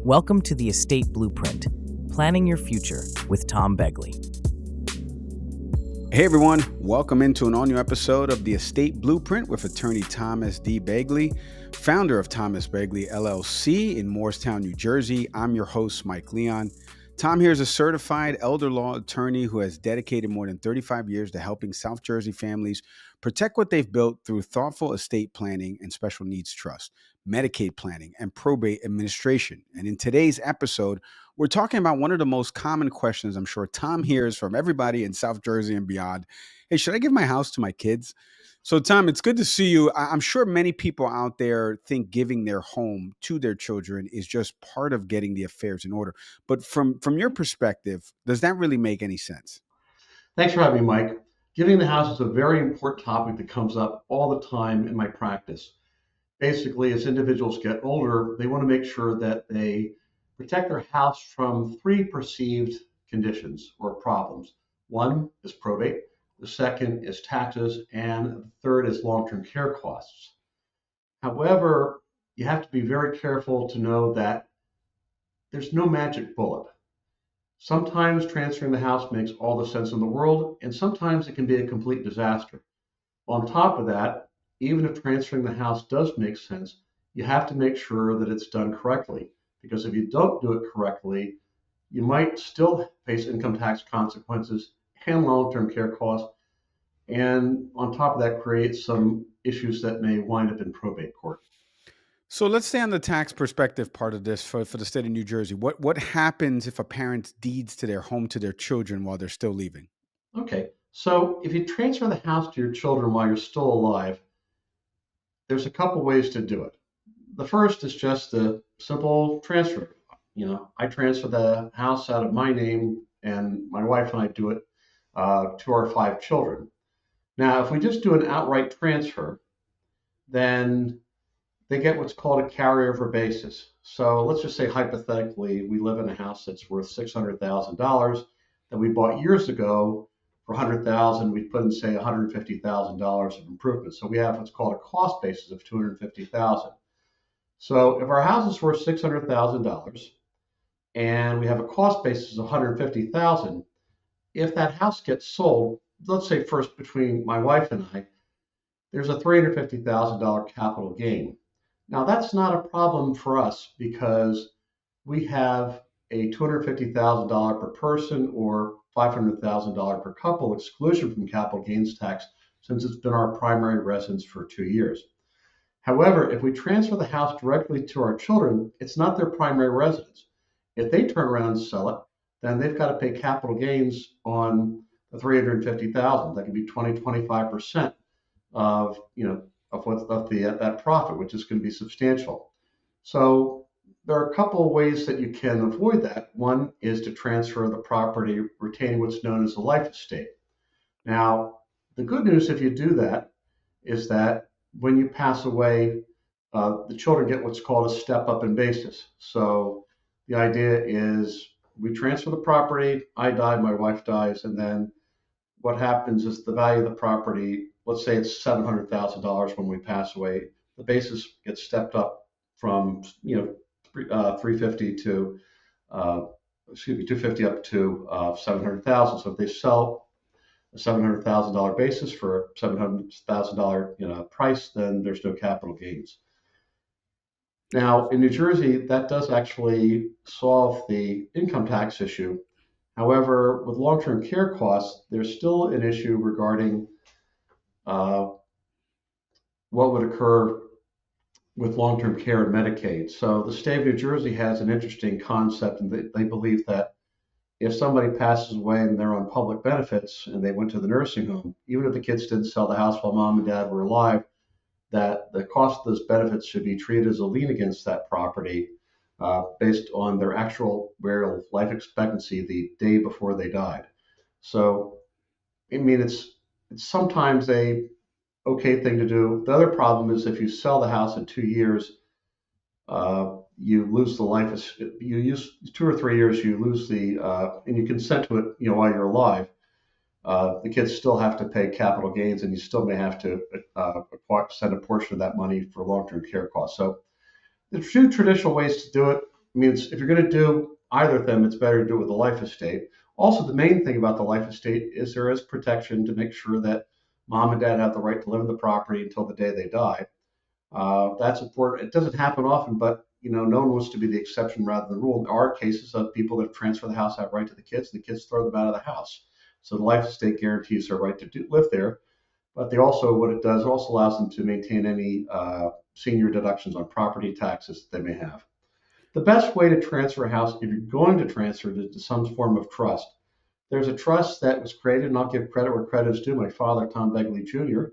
Welcome to the Estate Blueprint, Planning Your Future with Tom Begley. Hey everyone, welcome into an all-new episode of the Estate Blueprint with attorney Thomas D. Begley, founder of Thomas Begley, LLC in Morristown, New Jersey. I'm your host, Mike Lien. Tom here is a certified elder law attorney who has dedicated more than 35 years to helping South Jersey families protect what they've built through thoughtful estate planning and special needs trust, Medicaid planning, and probate administration. And in today's episode, we're talking about one of the most common questions I'm sure Tom hears from everybody in South Jersey and beyond. Hey, should I give my house to my kids? So, Tom, it's good to see you. I'm sure many people out there think giving their home to their children is just part of getting the affairs in order. But from your perspective, does that really make any sense? Thanks for having me, Mike. Giving the house is a very important topic that comes up all the time in my practice. Basically, as individuals get older, they want to make sure that they protect their house from three perceived conditions or problems. One is probate. The second is taxes, and the third is long-term care costs. However, you have to be very careful to know that there's no magic bullet. Sometimes transferring the house makes all the sense in the world, and sometimes it can be a complete disaster. On top of that, even if transferring the house does make sense, you have to make sure that it's done correctly, because if you don't do it correctly, you might still face income tax consequences and long-term care costs, and on top of that creates some issues that may wind up in probate court. So let's stay on the tax perspective part of this for the state of New Jersey. What happens if a parent deeds to their home to their children while they're still leaving? Okay, so if you transfer the house to your children while you're still alive, there's a couple ways to do it. The first is just the simple transfer. I transfer the house out of my name, and my wife and I do it to our 5 children. Now, if we just do an outright transfer, then they get what's called a carryover basis. So let's just say hypothetically, we live in a house that's worth $600,000 that we bought years ago for $100,000. We put in, say, $150,000 of improvements. So we have what's called a cost basis of $250,000. So if our house is worth $600,000 and we have a cost basis of $150,000, if that house gets sold, let's say first between my wife and I, there's a $350,000 capital gain. Now that's not a problem for us because we have a $250,000 per person or $500,000 per couple exclusion from capital gains tax since it's been our primary residence for 2 years. However, if we transfer the house directly to our children, it's not their primary residence. If they turn around and sell it, then they've got to pay capital gains on the $350,000. That could be 25% of that profit, which is going to be substantial. So there are a couple of ways that you can avoid that. One is to transfer the property, retaining what's known as a life estate. Now, the good news if you do that is that when you pass away, the children get what's called a step up in basis. So the idea is we transfer the property, I die, my wife dies, and then what happens is the value of the property, let's say it's $700,000 when we pass away, the basis gets stepped up from 350 to 250 up to 700,000. So if they sell a $700,000 basis for a $700,000 price, then there's no capital gains. Now, in New Jersey, that does actually solve the income tax issue. However, with long-term care costs, there's still an issue regarding what would occur with long-term care and Medicaid. So the state of New Jersey has an interesting concept, and they believe that if somebody passes away and they're on public benefits and they went to the nursing home, even if the kids didn't sell the house while mom and dad were alive, that the cost of those benefits should be treated as a lien against that property based on their actual real life expectancy the day before they died. So, I mean, it's sometimes a okay thing to do. The other problem is if you sell the house in 2 years, you lose the life. You use 2 or 3 years, you lose and you consent to it, while you're alive. The kids still have to pay capital gains, and you still may have to send a portion of that money for long-term care costs. So the two traditional ways to do it means if you're going to do either of them, it's better to do it with a life estate. Also, the main thing about the life estate is there is protection to make sure that mom and dad have the right to live in the property until the day they die. That's important. It doesn't happen often, but no one wants to be the exception rather than the rule. There are cases of people that transfer the house outright to the kids. The kids throw them out of the house. So the life estate guarantees their right to live there. But what it does also allows them to maintain any senior deductions on property taxes that they may have. The best way to transfer a house, if you're going to transfer it, is to some form of trust. There's a trust that was created, and I'll give credit where credit is due. My father, Tom Begley Jr.,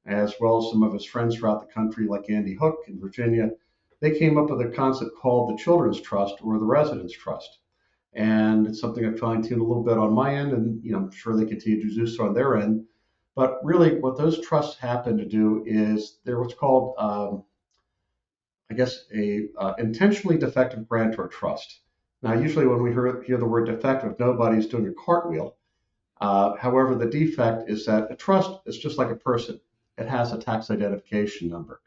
as well as some of his friends throughout the country, like Andy Hook in Virginia, they came up with a concept called the Children's Trust or the Residence Trust. And it's something I've fine-tuned a little bit on my end, and I'm sure they continue to do so on their end. But really, what those trusts happen to do is they're what's called, a intentionally defective grantor trust. Now, usually when we hear the word defective, nobody's doing a cartwheel. However, the defect is that a trust is just like a person. It has a tax identification number.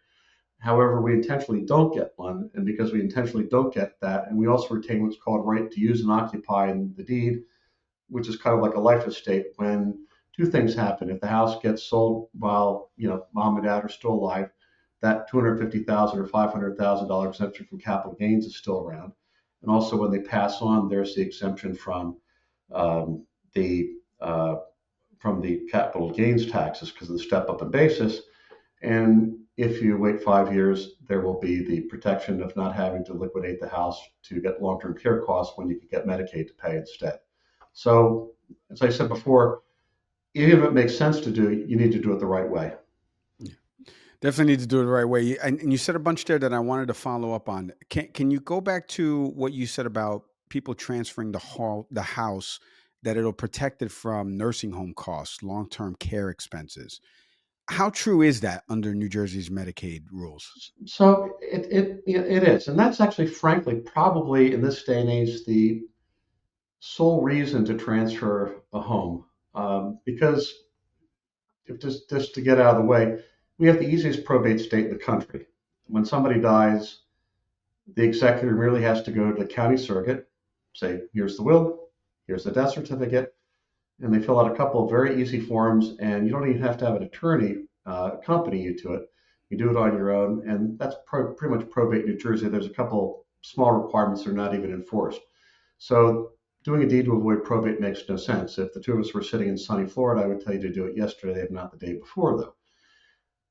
However, we intentionally don't get one, and because we intentionally don't get that, and we also retain what's called right to use and occupy in the deed, which is kind of like a life estate, when two things happen. If the house gets sold while mom and dad are still alive, that $250,000 or $500,000 exemption from capital gains is still around. And also, when they pass on, there's the exemption from the capital gains taxes because of the step up in basis. And if you wait 5 years, there will be the protection of not having to liquidate the house to get long-term care costs when you can get Medicaid to pay instead. So, as I said before, even if it makes sense to do, you need to do it the right way. Definitely need to do it the right way. And you said a bunch there that I wanted to follow up on. Can you go back to what you said about people transferring the house, that it'll protect it from nursing home costs, long-term care expenses? How true is that under New Jersey's Medicaid rules? So it is, and that's actually, frankly, probably in this day and age, the sole reason to transfer a home, because if just to get out of the way, we have the easiest probate state in the country. When somebody dies, the executor merely has to go to the county circuit, say, here's the will, here's the death certificate, and they fill out a couple of very easy forms, and you don't even have to have an attorney accompany you to it. You do it on your own, and that's pretty much probate New Jersey. There's a couple small requirements that are not even enforced. So doing a deed to avoid probate makes no sense. If the two of us were sitting in sunny Florida, I would tell you to do it yesterday, if not the day before, though.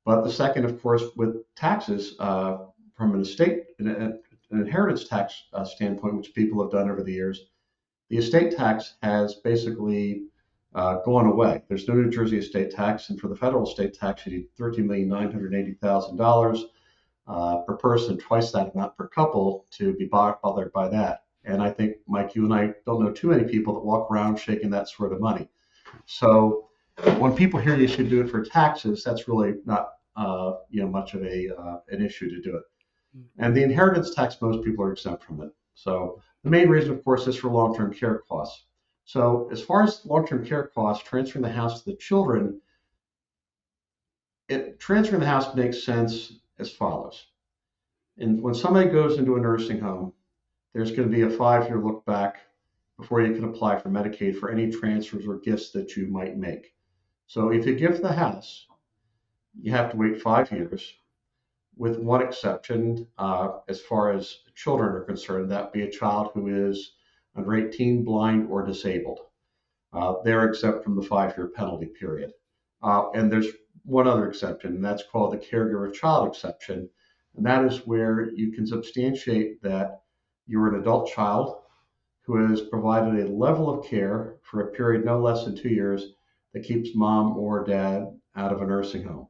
But the second, of course, with taxes, from an inheritance tax standpoint, which people have done over the years, the estate tax has basically gone away. There's no New Jersey estate tax, and for the federal estate tax, you need $13,980,000 per person, twice that amount per couple to be bothered by that. And I think, Mike, you and I don't know too many people that walk around shaking that sort of money. So when people hear you should do it for taxes, that's really not much of an issue to do it. And the inheritance tax, most people are exempt from it. So the main reason, of course, is for long-term care costs. So as far as long-term care costs, transferring the house to the children, transferring the house makes sense as follows. And when somebody goes into a nursing home, there's going to be a 5-year look back before you can apply for Medicaid for any transfers or gifts that you might make. So if you gift the house, you have to wait 5 years, with one exception as far as children are concerned. That would be a child who is under 18, blind, or disabled. They're exempt from the 5-year penalty period. And there's one other exception, and that's called the caregiver child exception. And that is where you can substantiate that you're an adult child who has provided a level of care for a period no less than 2 years that keeps mom or dad out of a nursing home.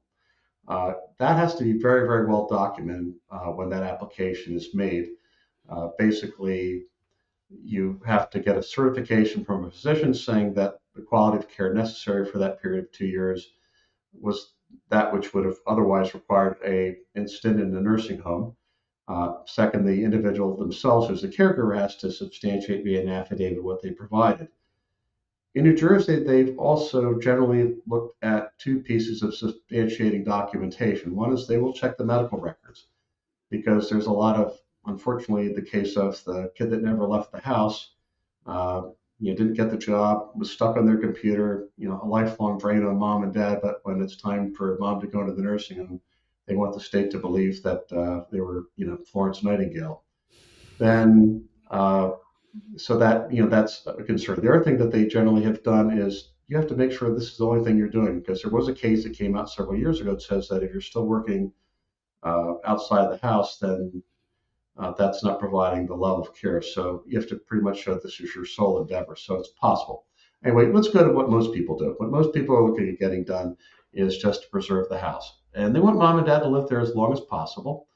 That has to be very, very well documented when that application is made. Basically, you have to get a certification from a physician saying that the quality of care necessary for that period of 2 years was that which would have otherwise required a stint in a nursing home. Second, the individual themselves, who's the caregiver, has to substantiate via an affidavit what they provided. In New Jersey, they've also generally looked at two pieces of substantiating documentation. One is they will check the medical records, because there's a lot of unfortunately, the case of the kid that never left the house, uh, didn't get the job, was stuck on their computer, a lifelong drain on mom and dad. But when it's time for mom to go into the nursing home, they want the state to believe that they were, Florence Nightingale. Then, so that, that's a concern. The other thing that they generally have done is you have to make sure this is the only thing you're doing, because there was a case that came out several years ago that says that if you're still working outside the house, then that's not providing the level of care. So you have to pretty much show this is your sole endeavor. So it's possible. Anyway, let's go to what most people do. What most people are looking at getting done is just to preserve the house. And they want mom and dad to live there as long as possible.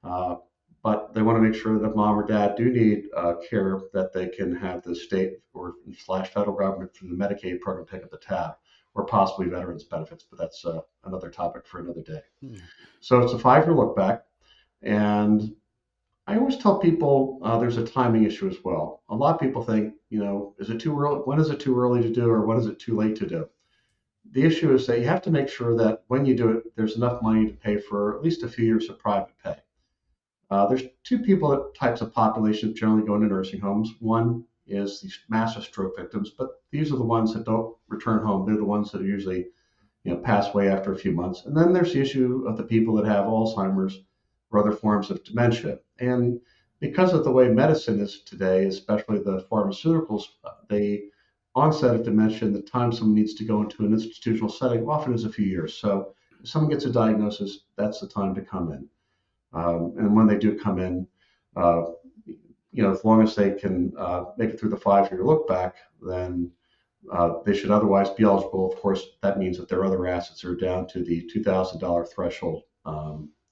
Uh, but they want to make sure that if mom or dad do need care, that they can have the state or slash federal government through the Medicaid program pick up the tab, or possibly veterans benefits. But that's another topic for another day. So it's a 5-year look back. And I always tell people there's a timing issue as well. A lot of people think, is it too early? When is it too early to do, or when is it too late to do? The issue is that you have to make sure that when you do it, there's enough money to pay for at least a few years of private pay. There's two types of populations generally go into nursing homes. One is these massive stroke victims, but these are the ones that don't return home. They're the ones that usually, pass away after a few months. And then there's the issue of the people that have Alzheimer's or other forms of dementia. And because of the way medicine is today, especially the pharmaceuticals, the onset of dementia and the time someone needs to go into an institutional setting often is a few years. So if someone gets a diagnosis, that's the time to come in. And when they do come in, as long as they can make it through the 5-year look back, then they should otherwise be eligible. Of course, that means that their other assets are down to the $2,000 threshold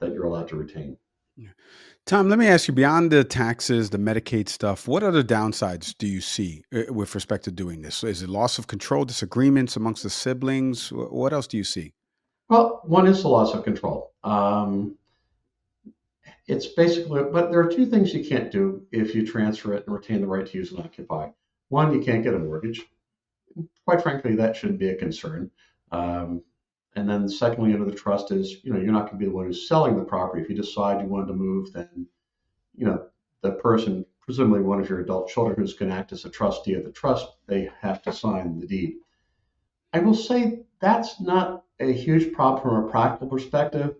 that you're allowed to retain. Tom, let me ask you, beyond the taxes, the Medicaid stuff, what other downsides do you see with respect to doing this? Is it loss of control, disagreements amongst the siblings? What else do you see? Well, one is the loss of control. It's basically, but there are two things you can't do if you transfer it and retain the right to use and occupy. One, you can't get a mortgage. Quite frankly, that shouldn't be a concern. And then secondly, under the trust is, you're not going to be the one who's selling the property. If you decide you wanted to move, then, the person, presumably one of your adult children who's going to act as a trustee of the trust, they have to sign the deed. I will say that's not a huge problem from a practical perspective,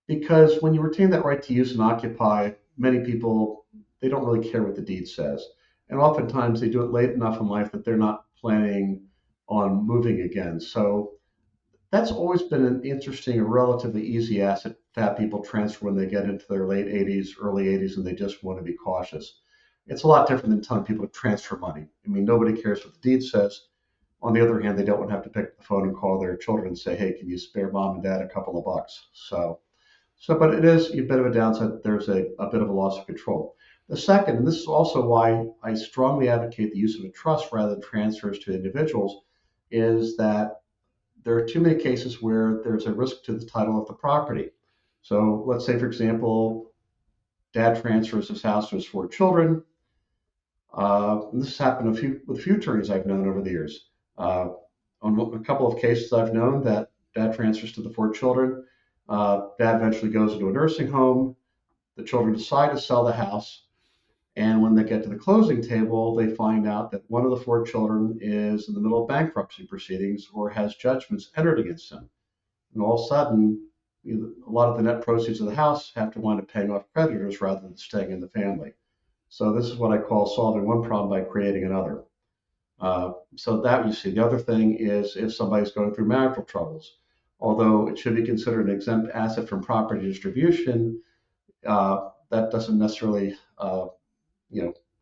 because when you retain that right to use and occupy, many people, they don't really care what the deed says. And oftentimes they do it late enough in life that they're not planning on moving again. So that's always been an interesting and relatively easy asset to have people transfer when they get into their late 80s, early 80s, and they just want to be cautious. It's a lot different than telling people to transfer money. I mean, nobody cares what the deed says. On the other hand, they don't want to have to pick up the phone and call their children and say, hey, can you spare mom and dad a couple of bucks? But it is a bit of a downside. There's a bit of a loss of control. The second, and this is also why I strongly advocate the use of a trust rather than transfers to individuals, is that there are too many cases where there's a risk to the title of the property. So let's say, for example, dad transfers his house to his 4 children. And this has happened with a few attorneys I've known over the years. On a couple of cases I've known that dad transfers to the 4 children. Dad eventually goes into a nursing home. The children decide to sell the house. And when they get to the closing table, they find out that one of the 4 children is in the middle of bankruptcy proceedings or has judgments entered against him. And all of a sudden, a lot of the net proceeds of the house have to wind up paying off creditors rather than staying in the family. So this is what I call solving one problem by creating another. So that you see. The other thing is if somebody's going through marital troubles, although it should be considered an exempt asset from property distribution, that doesn't necessarily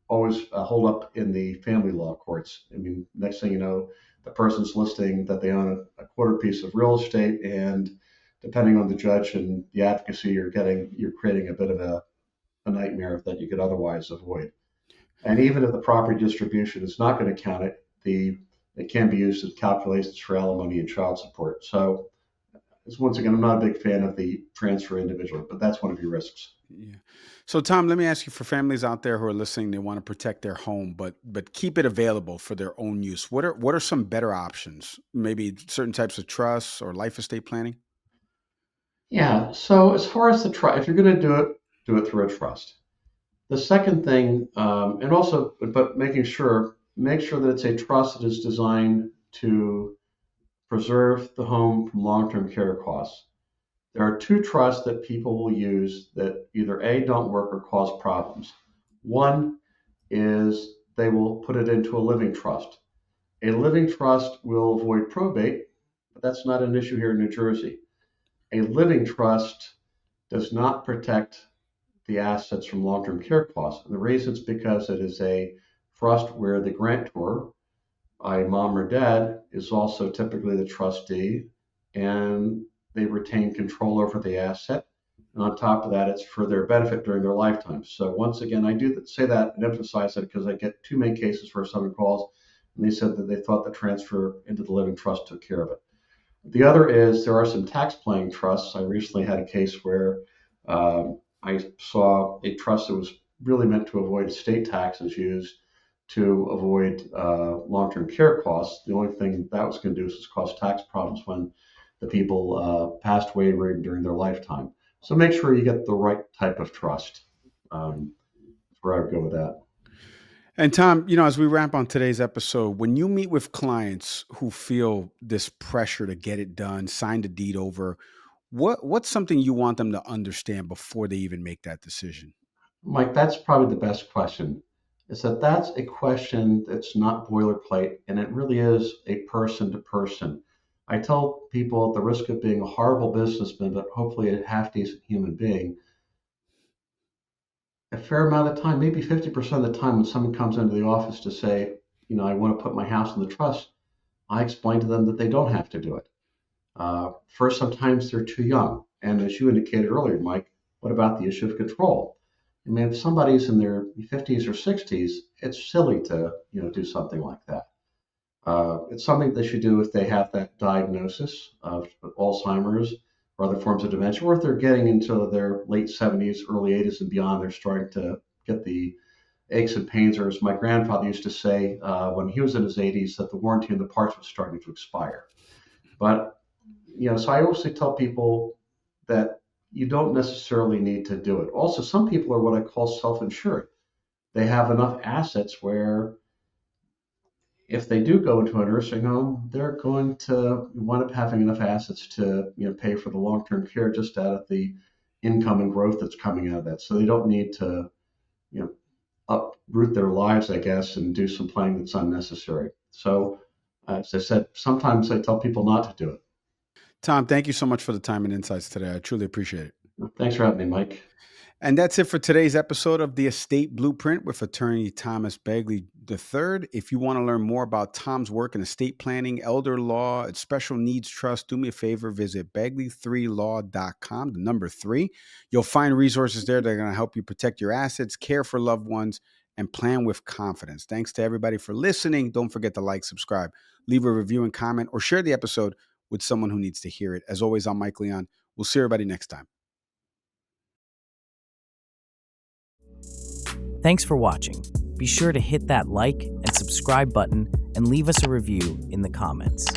always hold up in the family law courts. I mean, next thing you know, the person's listing that they own a quarter piece of real estate, and depending on the judge and the advocacy you're creating a bit of a nightmare that you could otherwise avoid. And even if the property distribution is not going to count it, it can be used as calculations for alimony and child support. So once again, I'm not a big fan of the transfer individually, but that's one of your risks. Yeah. So, Tom, let me ask you, for families out there who are listening, they want to protect their home, but keep it available for their own use. What are some better options? Maybe certain types of trusts or life estate planning? Yeah. So as far as the trust, if you're going to do it, do it through a trust. The second thing, but make sure that it's a trust that is designed to preserve the home from long-term care costs. There are two trusts that people will use that either A, don't work or cause problems. One is they will put it into a living trust. A living trust will avoid probate, but that's not an issue here in New Jersey. A living trust does not protect the assets from long-term care costs. And the reason is because it is a trust where the grantor, a mom or dad, is also typically the trustee, and they retain control over the asset. And on top of that, it's for their benefit during their lifetime. So once again, I do say that and emphasize it because I get too many cases where someone calls and they said that they thought the transfer into the living trust took care of it. The other is there are some tax planning trusts. I recently had a case where I saw a trust that was really meant to avoid estate taxes used to avoid long-term care costs. The only thing that was going to do is cause tax problems when the people passed away during their lifetime. So make sure you get the right type of trust. That's where I would go with that. And Tom, as we wrap on today's episode, when you meet with clients who feel this pressure to get it done, sign the deed over, what's something you want them to understand before they even make that decision? Mike, that's probably the best question. Is that's a question that's not boilerplate, and it really is a person to person. I tell people at the risk of being a horrible businessman, but hopefully a half decent human being, a fair amount of time, maybe 50% of the time when someone comes into the office to say, I want to put my house in the trust, I explain to them that they don't have to do it. First, sometimes they're too young. And as you indicated earlier, Mike, what about the issue of control? I mean, if somebody's in their 50s or 60s, it's silly to, do something like that. It's something they should do if they have that diagnosis of Alzheimer's or other forms of dementia, or if they're getting into their late 70s, early 80s and beyond, they're starting to get the aches and pains, or as my grandfather used to say when he was in his 80s, that the warranty on the parts was starting to expire. But, so I always tell people that you don't necessarily need to do it. Also, some people are what I call self-insured. They have enough assets where if they do go into a nursing home, they're going to wind up having enough assets to pay for the long-term care just out of the income and growth that's coming out of that. So they don't need to uproot their lives, I guess, and do some planning that's unnecessary. So as I said, sometimes I tell people not to do it. Tom, thank you so much for the time and insights today. I truly appreciate it. Thanks for having me, Mike. And that's it for today's episode of the Estate Blueprint with attorney Thomas Begley III. If you want to learn more about Tom's work in estate planning, elder law, and special needs trust, do me a favor, visit Begley3law.com, the number 3. You'll find resources there that are going to help you protect your assets, care for loved ones, and plan with confidence. Thanks to everybody for listening. Don't forget to like, subscribe, leave a review and comment, or share the episode with someone who needs to hear it. As always, I'm Mike Leon. We'll see everybody next time. Thanks for watching. Be sure to hit that like and subscribe button and leave us a review in the comments.